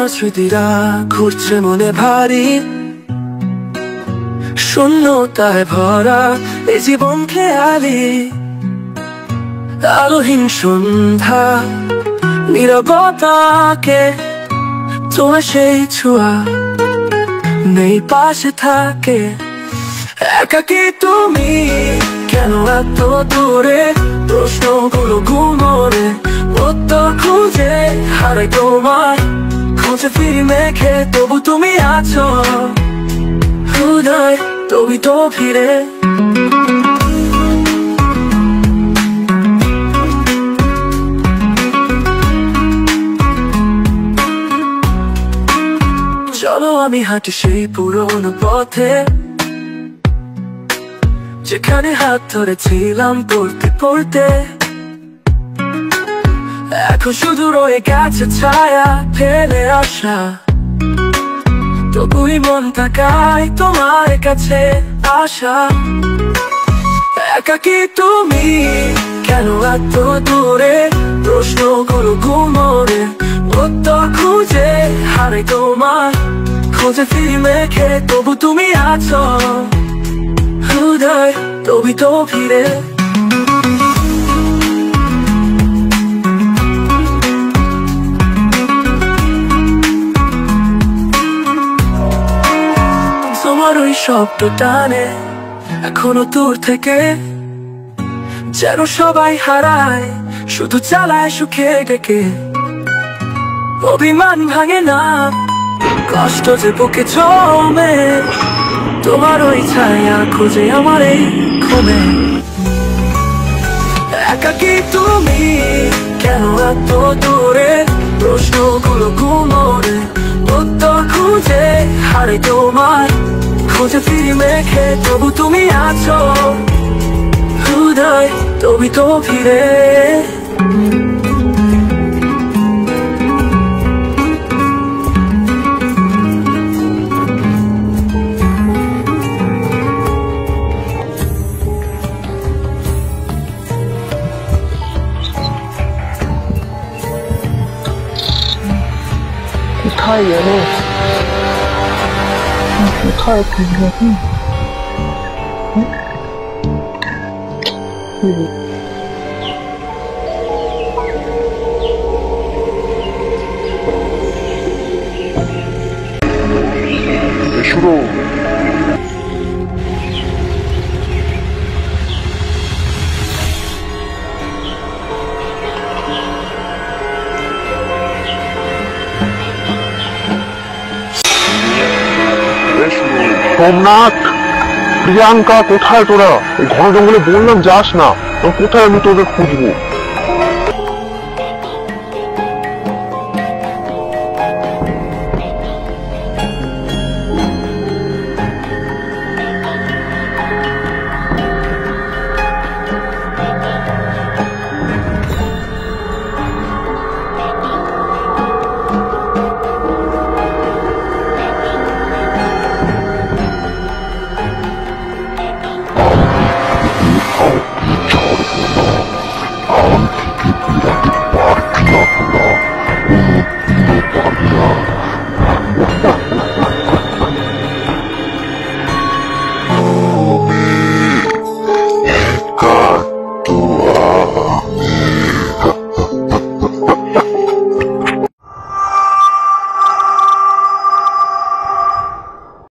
তোমার স্মৃতিরা ঘুরছে মনে ভারী, শূন্যতায় ভরা এই জীবন খেয়ালি। আলোহীন সন্ধ্যা নীরবতাকে, তোমার সেই ছোঁয়া নেই পাশে থাকে। একাকী তুমি কেন এত দূরে, প্রশ্নগুলো ঘুমোরে, উত্তর খুঁজে হারাই তোমার খুঁজে ফিরি মেখে। তবু তুমি আছো হৃদয়, তবু তো ফিরে। চলো আমি হাঁটি সেই পুরোনো পথে, যেখানে হাত ধরেছিলাম পড়তে পড়তে। এখন শুধু রয়ে গেছে ছায়া ফেলে আসা, তবুই মন তাকায় তোমার কাছে আসা। একাকী তুমি কেন এত দূরে, প্রশ্নগুলো ঘুমোরে, উত্তর খুঁজে হারাই তোমার খুঁজে ফিরি মেখে। তবু তুমি আছো হৃদয়, তবু তো ফিরে। তোমার ওই শব্দ টানে এখনো দূর থেকে, যেন সবাই হারায় শুধু চালায় সুখে ডেকে। অভিমান ভাঙে না, কষ্ট যে বুকে জমে, তোমার ওই ছায়া খুঁজে আমার এই ঘুমে। একাকী তুমি কেন এত দূরে, প্রশ্নগুলো ঘুমোরে, উত্তর খুঁজে হারাই তোমার খুঁজে ফিরি মেখে। তবু তুমি আছো হৃদয়, তবু তো ফিরে। কোথায় গেলো? কোথায় তুমি? শুরু সোমনাথ, প্রিয়াঙ্কা কোথায় তোরা? এই ঘন জঙ্গলে বললাম যাস না, তো কোথায় আমি তোদের খুঁজবো?